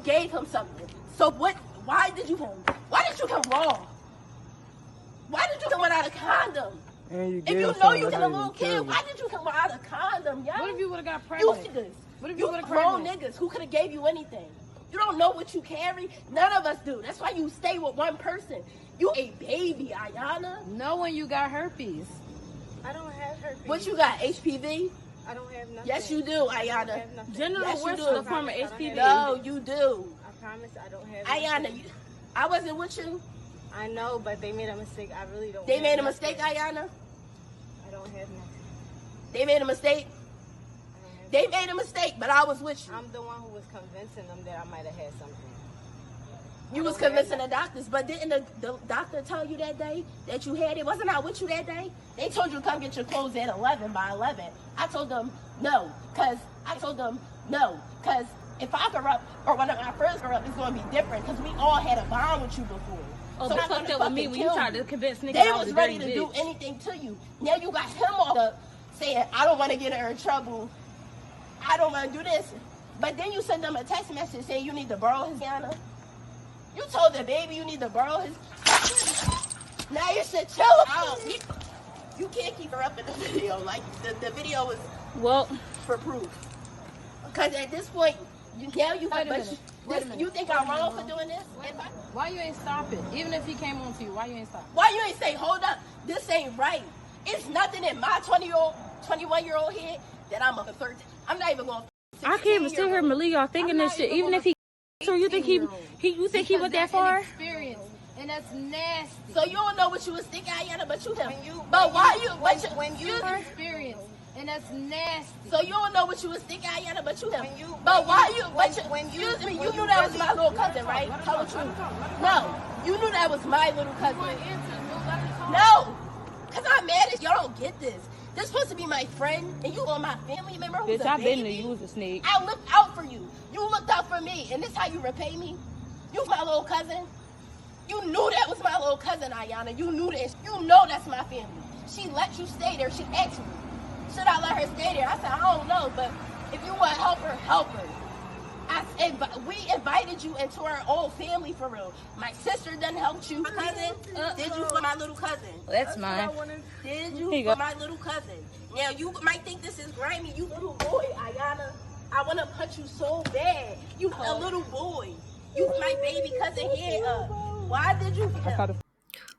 gave him something. So what? Why did you come raw? Why did you come without a condom? If you know you got a little kid, why did you come without a condom, yo? What if you would have got pregnant? You niggas. What if you would have grown niggas who could have gave you anything. You don't know what you carry. None of us do. That's why you stay with one person. You a baby, Ayana. Know when you got herpes. I don't have herpes. What you got, HPV? I don't have nothing. Yes, you do, Ayana. Genital warts is a form of HPV. No, you do. I promise I don't have Ayana, I wasn't with you. I know, but they made a mistake. I really don't. They made a mistake, Ayana? I don't have nothing. They made a mistake? They made a mistake, but I was with you. I'm the one who was convincing them that I might have had something. You was convincing the doctors, but didn't the doctor tell you that day that you had it? Wasn't I with you that day? They told you to come get your clothes at 11 by 11. I told them no, because if I corrupt or when I first corrupt, it's going to be different because we all had a bond with you before. Oh, so fucked up with me when you tried to convince niggas they I was ready to do anything to you. Now you got him off the saying, I don't want to get her in trouble. I don't want to do this. But then you send them a text message saying you need to borrow his piano. You told the baby you need to borrow his. Now you should chill out. You can't keep her up in the video. Like the video is for proof. Because at this point, you think I'm wrong for doing this? Why you ain't stop it? Even if he came on to you, why you ain't stop it? Why you ain't say, hold up, this ain't right? It's nothing in my 21-year-old head that I'm a 13. I'm not even going to. I can't even sit here and believe y'all thinking this shit. Even if he, so you think he went that far? Experience, and that's nasty. So you don't know what you was thinking, Ayana, but you him. When you experience, and that's nasty. So you don't know what you was thinking, Ayana, but you him. You knew that was my little cousin, right? Tell the truth. No, you knew that was my little cousin. No, because I'm mad at y'all don't get this. This supposed to be my friend, and you are my family member who's Bitch, a I've been to baby. use a snake. I looked out for you. You looked out for me, and this how you repay me? You my little cousin. You knew that was my little cousin, Ayana. You knew that. You know that's my family. She let you stay there. She asked me, should I let her stay there? I said, I don't know, but if you want to help her, help her. We invited you into our old family for real. My sister done helped you. My cousin, did you for my little cousin? That's mine. Did you for my little cousin? Now, you might think this is grimy. You little boy, Ayana. I want to punch you so bad. You a little boy. You my baby cousin here. Why did you?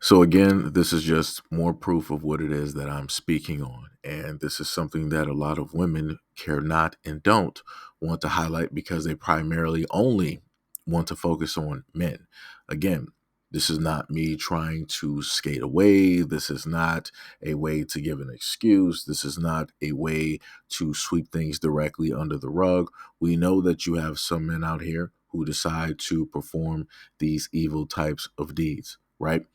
So again, this is just more proof of what it is that I'm speaking on. And this is something that a lot of women care not and don't want to highlight because they primarily only want to focus on men. Again, this is not me trying to skate away. This is not a way to give an excuse. This is not a way to sweep things directly under the rug. We know that you have some men out here who decide to perform these evil types of deeds, right?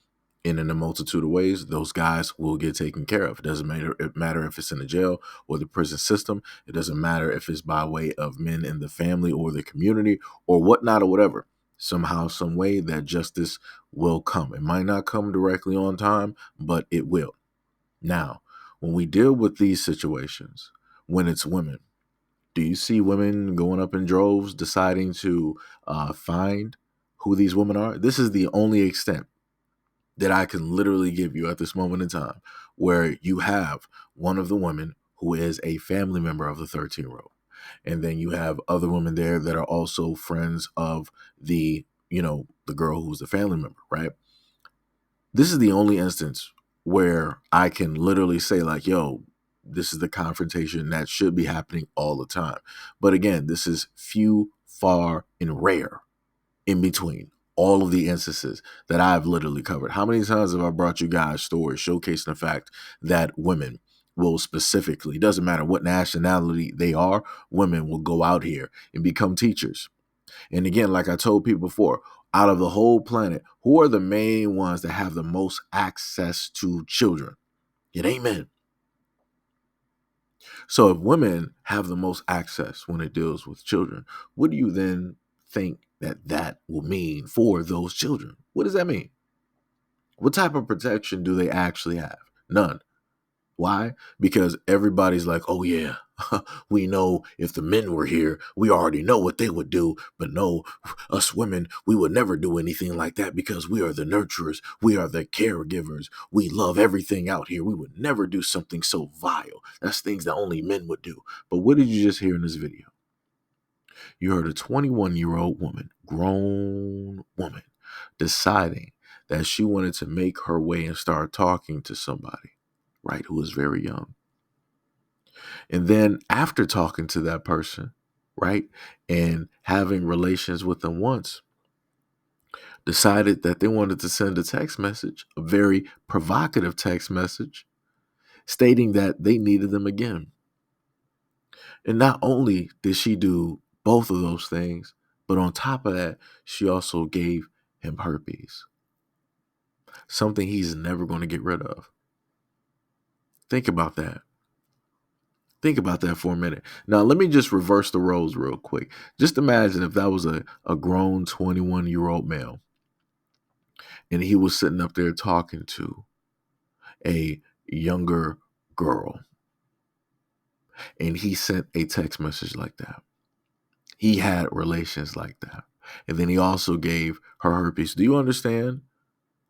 And in a multitude of ways, those guys will get taken care of. It doesn't matter if it's in the jail or the prison system. It doesn't matter if it's by way of men in the family or the community or whatnot or whatever. Somehow, some way that justice will come. It might not come directly on time, but it will. Now, when we deal with these situations, when it's women, do you see women going up in droves deciding to find who these women are? This is the only extent that I can literally give you at this moment in time, where you have one of the women who is a family member of the 13-year-old. And then you have other women there that are also friends of the girl who's the family member, right? This is the only instance where I can literally say like, yo, this is the confrontation that should be happening all the time. But again, this is few, far, and rare in between all of the instances that I've literally covered. How many times have I brought you guys stories showcasing the fact that women will specifically, doesn't matter what nationality they are, women will go out here and become teachers. And again, like I told people before, out of the whole planet, who are the main ones that have the most access to children? It ain't men. So if women have the most access when it deals with children, what do you then think that will mean for those children? What does that mean? What type of protection do they actually have? None. Why? Because everybody's like, oh yeah, We know if the men were here, we already know what they would do. But no, us women, we would never do anything like that because we are the nurturers. We are the caregivers. We love everything out here. We would never do something so vile. That's things that only men would do. But what did you just hear in this video? You heard a 21-year-old woman, grown woman, deciding that she wanted to make her way and start talking to somebody, right, who was very young. And then after talking to that person, right, and having relations with them once, decided that they wanted to send a text message, a very provocative text message, stating that they needed them again. And not only did she do both of those things, but on top of that, she also gave him herpes. Something he's never going to get rid of. Think about that. Think about that for a minute. Now, let me just reverse the roles real quick. Just imagine if that was a grown 21-year-old male and he was sitting up there talking to a younger girl and he sent a text message like that. He had relations like that. And then he also gave her herpes. Do you understand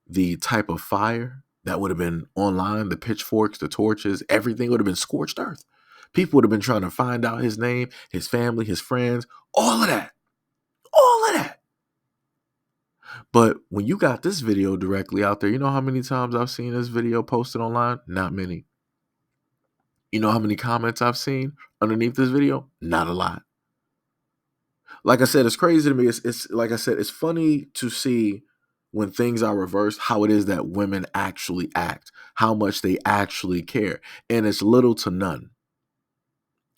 the type of fire that would have been online? The pitchforks, the torches, everything would have been scorched earth. People would have been trying to find out his name, his family, his friends, all of that. All of that. But when you got this video directly out there, you know how many times I've seen this video posted online? Not many. You know how many comments I've seen underneath this video? Not a lot. Like I said, it's crazy to me. It's like I said, it's funny to see when things are reversed, how it is that women actually act, how much they actually care. And it's little to none.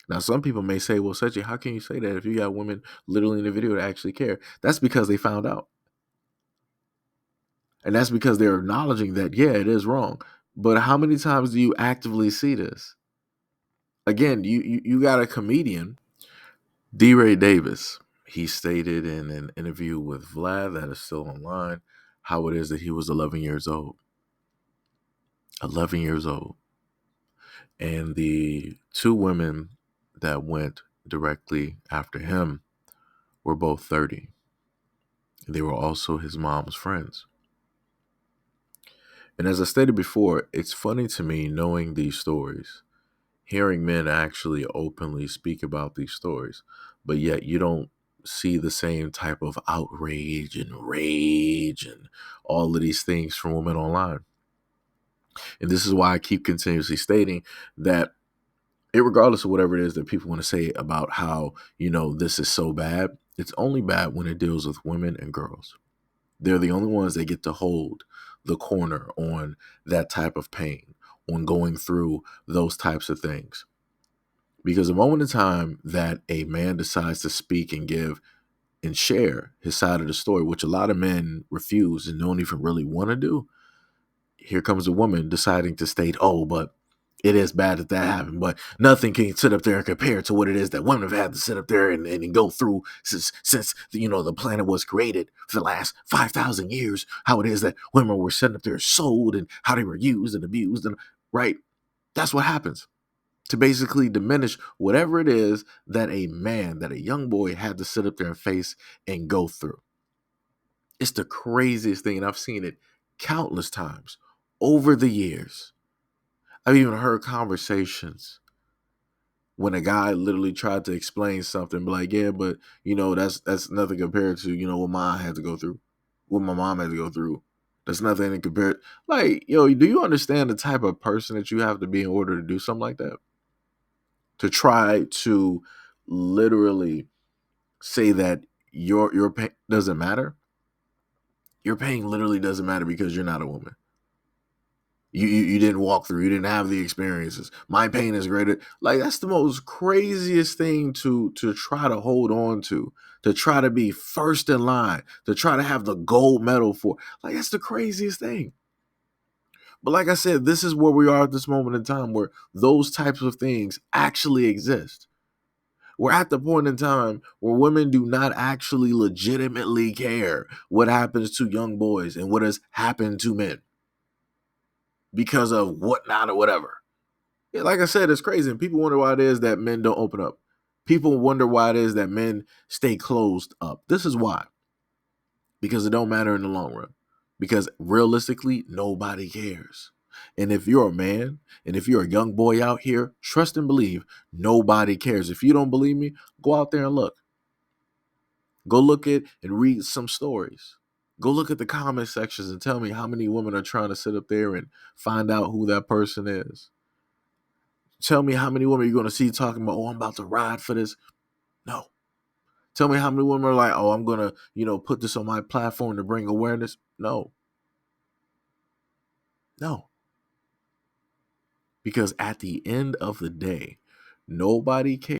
Now, some people may say, well, Seiji, how can you say that if you got women literally in the video that actually care? That's because they found out. And that's because they're acknowledging that, yeah, it is wrong. But how many times do you actively see this? Again, you got a comedian, D. Ray Davis. He stated in an interview with Vlad that is still online how it is that he was 11 years old. 11 years old. And the two women that went directly after him were both 30. They were also his mom's friends. And as I stated before, it's funny to me knowing these stories, hearing men actually openly speak about these stories, but yet you don't see the same type of outrage and rage and all of these things from women online. And this is why I keep continuously stating that regardless of whatever it is that people want to say about how, this is so bad, it's only bad when it deals with women and girls. They're the only ones that get to hold the corner on that type of pain, on going through those types of things. Because the moment in time that a man decides to speak and give and share his side of the story, which a lot of men refuse and don't even really want to do, here comes a woman deciding to state, oh, but it is bad that happened, but nothing can sit up there and compare to what it is that women have had to sit up there and go through since the planet was created for the last 5,000 years, how it is that women were sitting up there sold and how they were used and abused, and right? That's what happens to basically diminish whatever it is that a young boy had to sit up there and face and go through. It's the craziest thing, and I've seen it countless times over the years. I've even heard conversations when a guy literally tried to explain something, but like, yeah, but that's nothing compared to, what mom had to go through, what my mom had to go through. That's nothing to compare. Like, do you understand the type of person that you have to be in order to do something like that? To try to literally say that your pain doesn't matter. Your pain literally doesn't matter because you're not a woman. You didn't walk through. You didn't have the experiences. My pain is greater. Like, that's the most craziest thing to try to hold on to try to be first in line, to try to have the gold medal for. Like, that's the craziest thing. But like I said, this is where we are at this moment in time where those types of things actually exist. We're at the point in time where women do not actually legitimately care what happens to young boys and what has happened to men because of whatnot or whatever. Yeah, like I said, it's crazy. And people wonder why it is that men don't open up. People wonder why it is that men stay closed up. This is why. Because it don't matter in the long run. Because realistically, nobody cares. And if you're a man, and if you're a young boy out here, trust and believe, nobody cares. If you don't believe me, go out there and look. Go look at and read some stories. Go look at the comment sections and tell me how many women are trying to sit up there and find out who that person is. Tell me how many women you're going to see talking about, oh, I'm about to ride for this. No. Tell me how many women are like, oh, I'm going to, put this on my platform to bring awareness. No. No. Because at the end of the day, nobody cares.